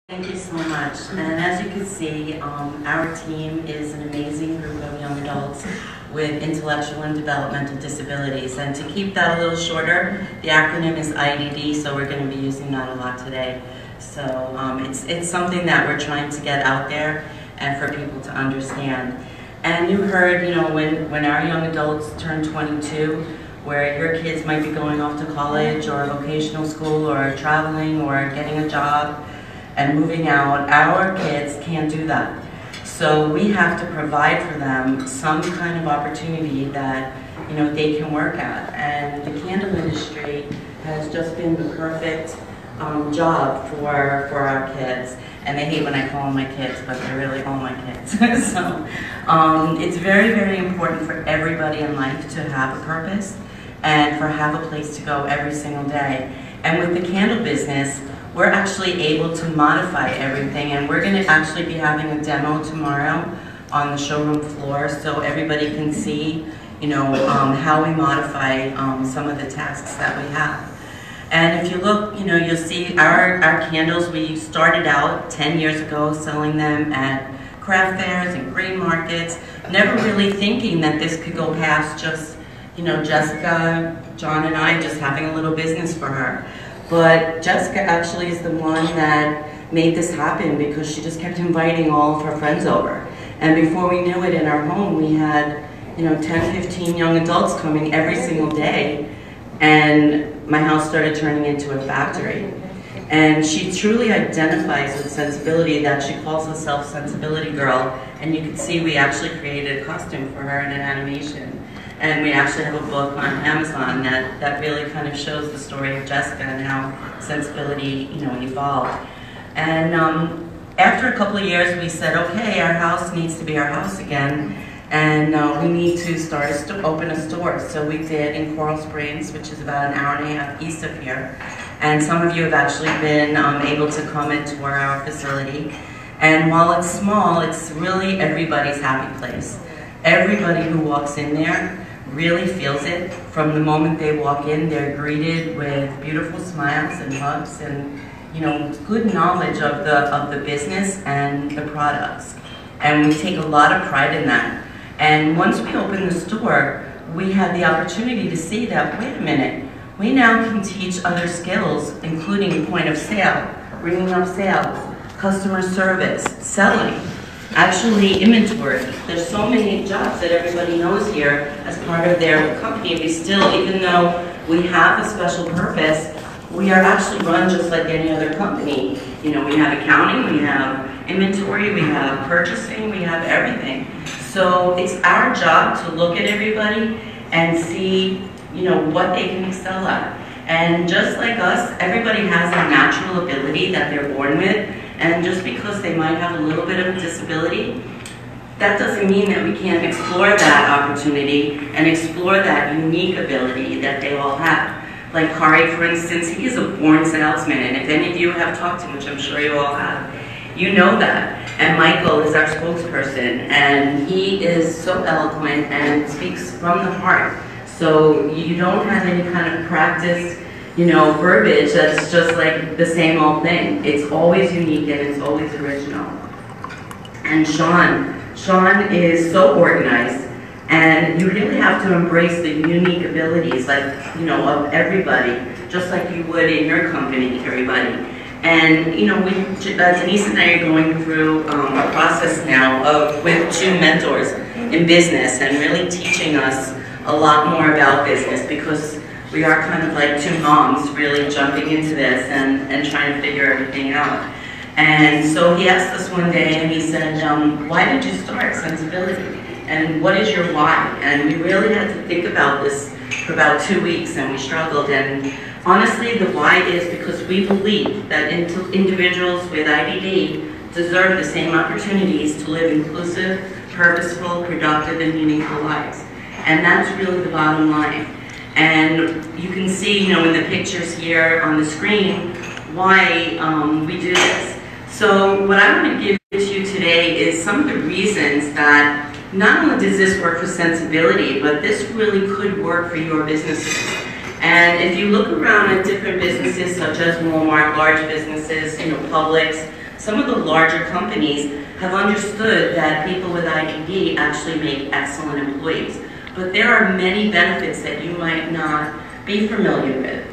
Thank you so much. And as you can see, our team is an amazing group of young adults with intellectual and developmental disabilities. And to keep that a little shorter, the acronym is IDD, so we're going to be using that a lot today. So it's something that we're trying to get out there and for people to understand. And you heard, when our young adults turn 22, where your kids might be going off to college or vocational school or traveling or getting a job and moving out, our kids can't do that. So we have to provide for them some kind of opportunity that they can work at. And the candle industry has just been the perfect job for our kids. And they hate when I call them my kids, but they're really all my kids. So it's very, very important for everybody in life to have a purpose and for have a place to go every single day. And with the candle business, we're actually able to modify everything, and we're going to actually be having a demo tomorrow on the showroom floor so everybody can see, how we modify some of the tasks that we have. And if you look, you'll see our candles, we started out 10 years ago selling them at craft fairs and grain markets, never really thinking that this could go past just, Jessica, John, and I just having a little business for her. But Jessica actually is the one that made this happen because she just kept inviting all of her friends over. And before we knew it, in our home, we had 10, 15 young adults coming every single day. And my house started turning into a factory. And she truly identifies with ScentsAbility, that she calls herself ScentsAbility Girl. And you can see we actually created a costume for her in an animation. And we actually have a book on Amazon that really kind of shows the story of Jessica and how ScentsAbility, evolved. And after a couple of years, we said, okay, our house needs to be our house again, and we need to start open a store. So we did in Coral Springs, which is about an hour and a half east of here. And some of you have actually been able to come and tour our facility. And while it's small, it's really everybody's happy place. Everybody who walks in there really feels it. From the moment they walk in, they're greeted with beautiful smiles and hugs and good knowledge of the business and the products. And we take a lot of pride in that. And once we open the store, we had the opportunity to see that, wait a minute, we now can teach other skills, including point of sale, bringing up sales, customer service, selling, actually inventory. There's so many jobs that everybody knows here as part of their company. We still, even though we have a special purpose, we are actually run just like any other company. We have accounting, we have inventory, we have purchasing, we have everything. So it's our job to look at everybody and see, what they can excel at. And just like us, everybody has a natural ability that they're born with. And just because they might have a little bit of a disability, that doesn't mean that we can't explore that opportunity and explore that unique ability that they all have. Like Kari, for instance, he is a born salesman, and if any of you have talked to him, which I'm sure you all have, you know that. And Michael is our spokesperson, and he is so eloquent and speaks from the heart. So you don't have any kind of practice verbiage that's just like the same old thing. It's always unique and it's always original. And Sean is so organized, and you really have to embrace the unique abilities, like, of everybody, just like you would in your company, everybody. And, Denise and I are going through a process now with two mentors in business and really teaching us a lot more about business, because we are kind of like two moms really jumping into this and trying to figure everything out. And so he asked us one day, and he said, why did you start ScentsAbility? And what is your why? And we really had to think about this for about 2 weeks, and we struggled. And honestly, the why is because we believe that individuals with IDD deserve the same opportunities to live inclusive, purposeful, productive, and meaningful lives. And that's really the bottom line. And you can see, in the pictures here on the screen, why we do this. So what I want to give to you today is some of the reasons that not only does this work for ScentsAbility, but this really could work for your businesses. And if you look around at different businesses such as Walmart, large businesses, Publix, some of the larger companies have understood that people with IDD actually make excellent employees. But there are many benefits that you might not be familiar with.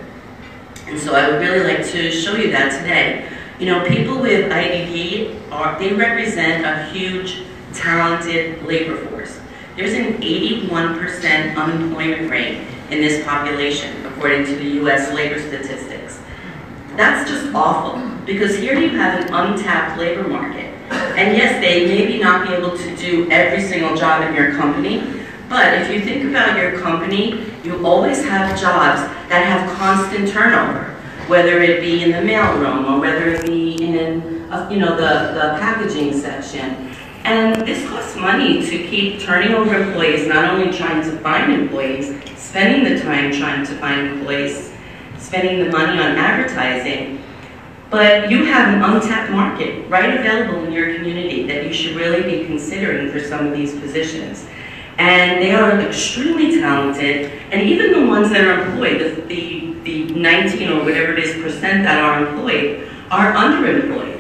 And so I would really like to show you that today. People with IDD, they represent a huge, talented labor force. There's an 81% unemployment rate in this population, according to the US labor statistics. That's just awful, because here you have an untapped labor market. And yes, they may not be able to do every single job in your company, but if you think about your company, you always have jobs that have constant turnover, whether it be in the mailroom or whether it be in the packaging section. And this costs money to keep turning over employees, not only trying to find employees, spending the time trying to find employees, spending the money on advertising, but you have an untapped market right available in your community that you should really be considering for some of these positions. And they are extremely talented, and even the ones that are employed, the 19 or whatever it is percent that are employed, are underemployed.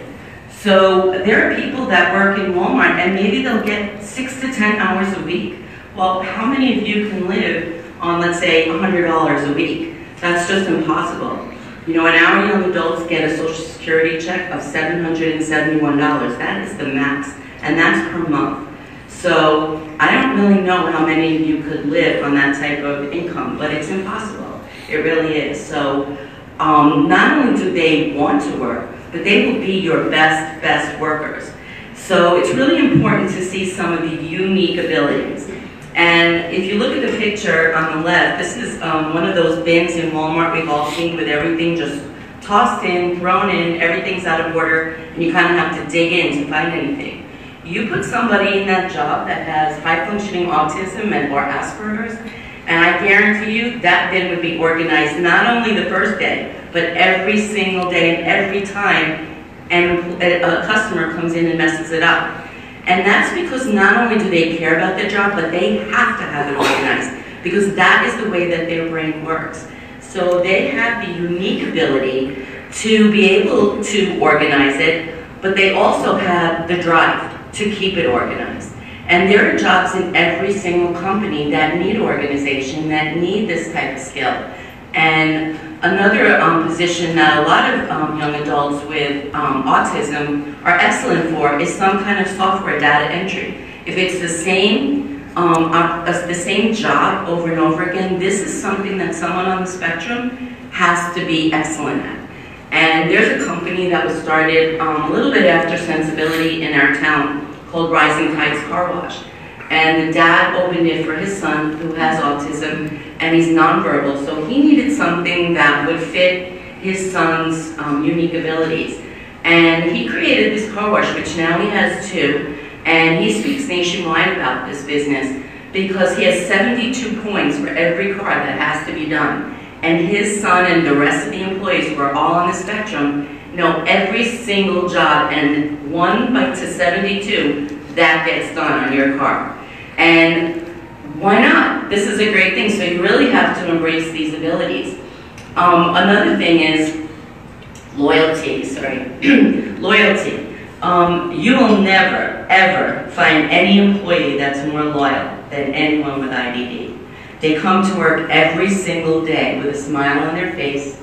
So there are people that work in Walmart and maybe they'll get 6 to 10 hours a week. Well, how many of you can live on, let's say, $100 a week? That's just impossible. And our young adults get a Social Security check of $771. That is the max, and that's per month. So I don't really know how many of you could live on that type of income, but it's impossible. It really is. So not only do they want to work, but they will be your best workers. So it's really important to see some of the unique abilities. And if you look at the picture on the left, this is one of those bins in Walmart we've all seen with everything just tossed in, thrown in, everything's out of order, and you kind of have to dig in to find anything. You put somebody in that job that has high-functioning autism or Asperger's, and I guarantee you that bin would be organized not only the first day, but every single day and every time a customer comes in and messes it up. And that's because not only do they care about their job, but they have to have it organized, because that is the way that their brain works. So they have the unique ability to be able to organize it, but they also have the drive to keep it organized. And there are jobs in every single company that need organization, that need this type of skill. And another position that a lot of young adults with autism are excellent for is some kind of software data entry. If it's the same job over and over again, this is something that someone on the spectrum has to be excellent at. And there's a company that was started a little bit after ScentsAbility in our town called Rising Tides Car Wash. And the dad opened it for his son who has autism and he's nonverbal, so he needed something that would fit his son's unique abilities. And he created this car wash, which now he has 2, and he speaks nationwide about this business because he has 72 points for every car that has to be done. And his son and the rest of the employees who are all on the spectrum know every single job, and 1 to 72 that gets done on your car. And why not? This is a great thing, so you really have to embrace these abilities. Another thing is loyalty, loyalty. You will never, ever find any employee that's more loyal than anyone with IDD. They come to work every single day with a smile on their face.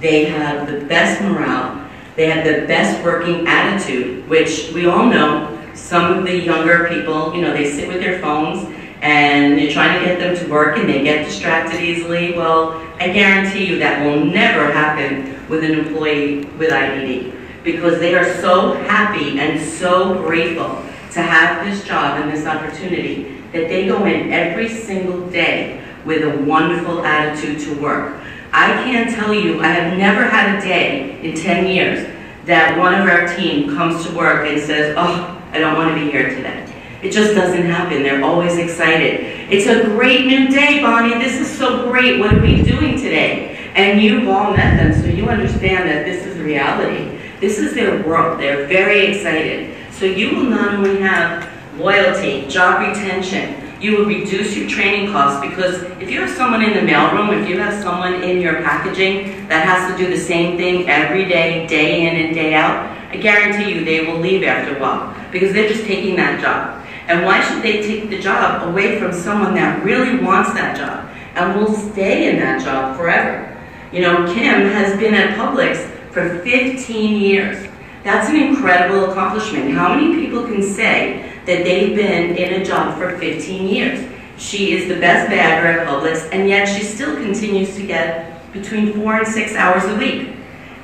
They have the best morale. They have the best working attitude, which we all know. Some of the younger people, they sit with their phones and you're trying to get them to work and they get distracted easily. Well, I guarantee you that will never happen with an employee with IDD, because they are so happy and so grateful to have this job and this opportunity that they go in every single day with a wonderful attitude to work. I can't tell you, I have never had a day in 10 years that one of our team comes to work and says, oh, I don't want to be here today. It just doesn't happen. They're always excited. It's a great new day, Bonnie. This is so great. What are we doing today? And you've all met them, so you understand that this is reality. This is their world. They're very excited. So you will not only have loyalty, job retention, You will reduce your training costs, because if you have someone in the mailroom, if you have someone in your packaging that has to do the same thing every day, day in and day out, I guarantee you they will leave after a while, because they're just taking that job. And why should they take the job away from someone that really wants that job and will stay in that job forever? You know, Kim has been at Publix for 15 years. That's an incredible accomplishment. How many people can say that they've been in a job for 15 years? She is the best bagger at Publix, and yet she still continues to get between 4 and 6 hours a week.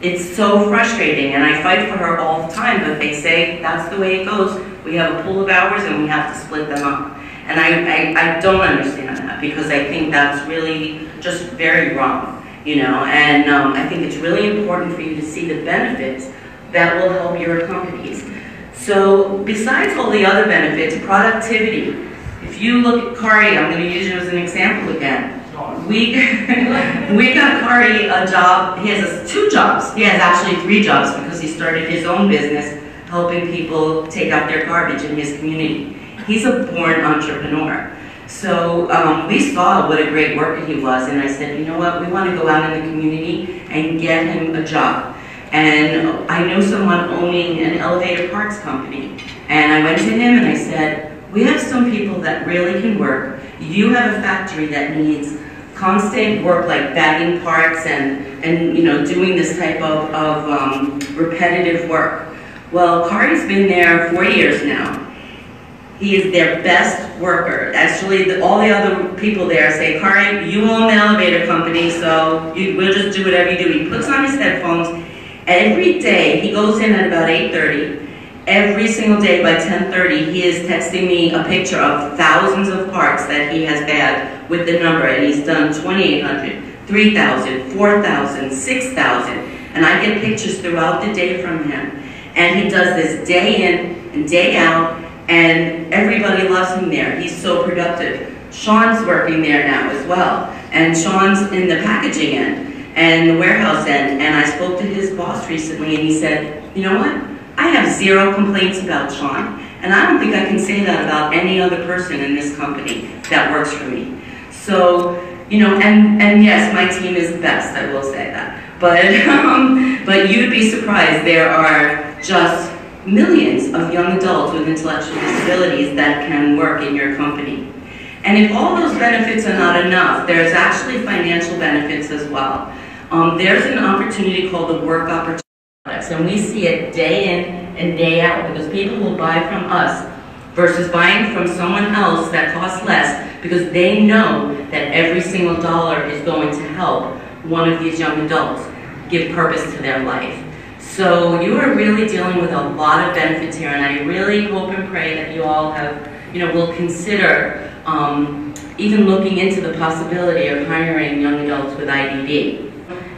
It's so frustrating, and I fight for her all the time, but they say that's the way it goes. We have a pool of hours and we have to split them up. And I don't understand that, because I think that's really just very wrong, you know, and I think it's really important for you to see the benefits that will help your companies. So besides all the other benefits, productivity. If you look at Kari, I'm going to use you as an example again. We got Kari a job. He has 2 jobs. He has actually 3 jobs, because he started his own business helping people take out their garbage in his community. He's a born entrepreneur. So we saw what a great worker he was, and I said, you know what, we want to go out in the community and get him a job. And I know someone owning an elevator parts company, and I went to him and I said, we have some people that really can work. You have a factory that needs constant work, like bagging parts and you know, doing this type of repetitive work. Well, Kari's been there 4 years now. He is their best worker. Actually, all the other people there say, Kari, you own the elevator company, so we'll just do whatever you do. He puts on his headphones. Every day, he goes in at about 8:30. Every single day by 10:30, he is texting me a picture of thousands of parts that he has bagged with the number, and he's done 2,800, 3,000, 4,000, 6,000, and I get pictures throughout the day from him. And he does this day in and day out, and everybody loves him there. He's so productive. Sean's working there now as well, and Sean's in the packaging end and the warehouse end, and I spoke to his boss recently, and he said, you know what? I have 0 complaints about Sean, and I don't think I can say that about any other person in this company that works for me. So, you know, and yes, my team is the best, I will say that. But you'd be surprised, there are just millions of young adults with intellectual disabilities that can work in your company. And if all those benefits are not enough, there's actually financial benefits as well. There's an opportunity called the work opportunity. And we see it day in and day out, because people will buy from us versus buying from someone else that costs less, because they know that every single dollar is going to help one of these young adults give purpose to their life. So you are really dealing with a lot of benefits here, and I really hope and pray that you all have, you know, will consider even looking into the possibility of hiring young adults with IDD.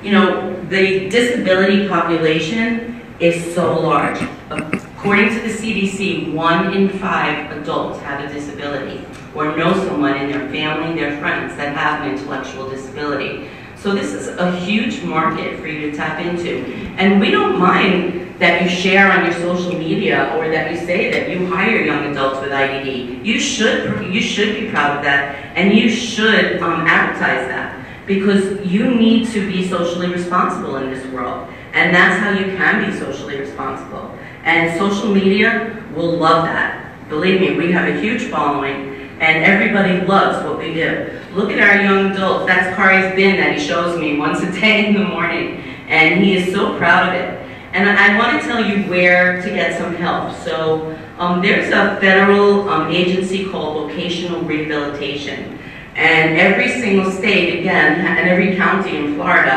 You know, the disability population is so large. According to the CDC, 1 in 5 adults have a disability or know someone in their family, their friends, that have an intellectual disability. So this is a huge market for you to tap into. And we don't mind that you share on your social media, or that you say that you hire young adults with IDD. You should be proud of that, and you should advertise that, because you need to be socially responsible in this world. And that's how you can be socially responsible. And social media will love that. Believe me, we have a huge following, and everybody loves what we do. Look at our young adults. That's Kari's bin that he shows me once a day in the morning, and he is so proud of it. And I want to tell you where to get some help. So there's a federal agency called Vocational Rehabilitation. And every single state, again, and every county in Florida,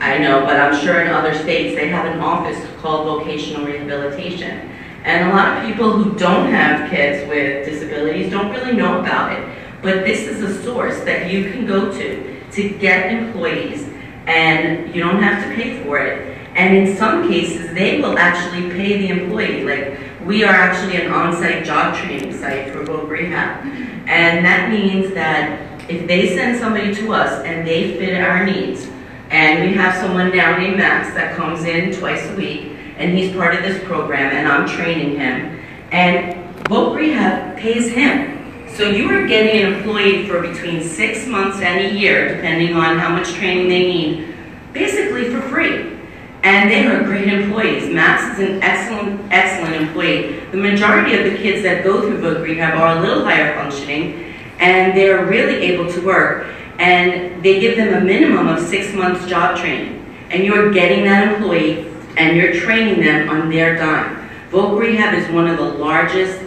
I know, but I'm sure in other states, they have an office called Vocational Rehabilitation. And a lot of people who don't have kids with disabilities don't really know about it. But this is a source that you can go to get employees, and you don't have to pay for it. And in some cases, they will actually pay the employee. Like, we are actually an on-site job training site for Voc Rehab. And that means that if they send somebody to us and they fit our needs, and we have someone now named Max that comes in twice a week, and he's part of this program, and I'm training him, and Voc Rehab pays him. So you are getting an employee for between 6 months and a year, depending on how much training they need, basically for free. And they are great employees. Max is an excellent employee. The majority of the kids that go through Voc Rehab are a little higher functioning, and they're really able to work. And they give them a minimum of 6 months job training. And you're getting that employee, and you're training them on their dime. Voc Rehab is one of the largest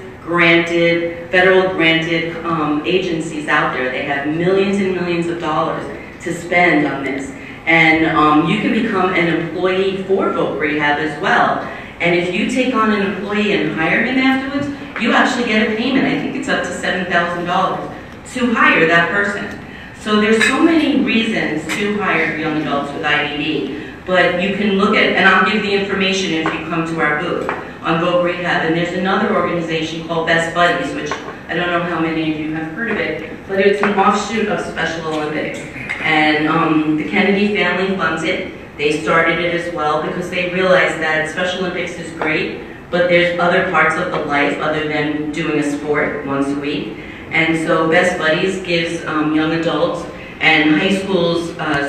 federal granted agencies out there. They have millions and millions of dollars to spend on this. And you can become an employee for Voc Rehab as well. And if you take on an employee and hire him afterwards, you actually get a payment. I think it's up to $7,000 to hire that person. So there's so many reasons to hire young adults with IDD. But you can look at, and I'll give the information if you come to our booth on Voc Rehab. And there's another organization called Best Buddies, which I don't know how many of you have heard of it, but it's an offshoot of Special Olympics. And the Kennedy family funds it. They started it as well because they realized that Special Olympics is great, but there's other parts of the life other than doing a sport once a week. And so Best Buddies gives young adults and high school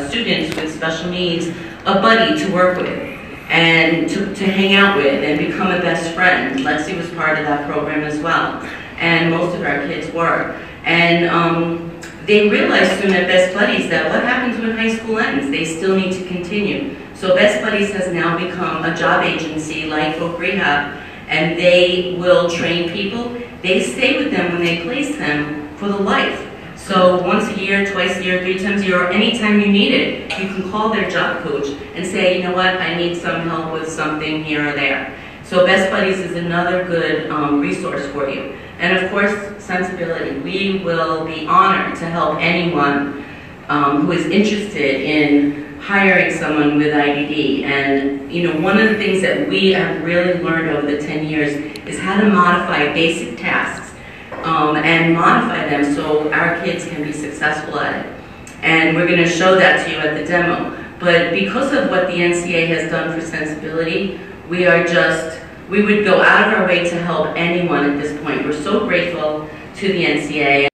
students with special needs a buddy to work with and to hang out with and become a best friend. Lexi was part of that program as well, and most of our kids were. And they realized soon at Best Buddies that what happens when high school ends? They still need to continue. So Best Buddies has now become a job agency like Voc Rehab, and they will train people. They stay with them when they place them for the life. So once a year, twice a year, 3 times a year, or anytime you need it, you can call their job coach and say, you know what, I need some help with something here or there. So Best Buddies is another good resource for you. And of course, ScentsAbility. We will be honored to help anyone who is interested in hiring someone with IDD. And you know, one of the things that we have really learned over the 10 years is how to modify basic tasks and modify them so our kids can be successful at it. And we're going to show that to you at the demo. But because of what the NCA has done for ScentsAbility, we would go out of our way to help anyone at this point. We're so grateful to the NCA.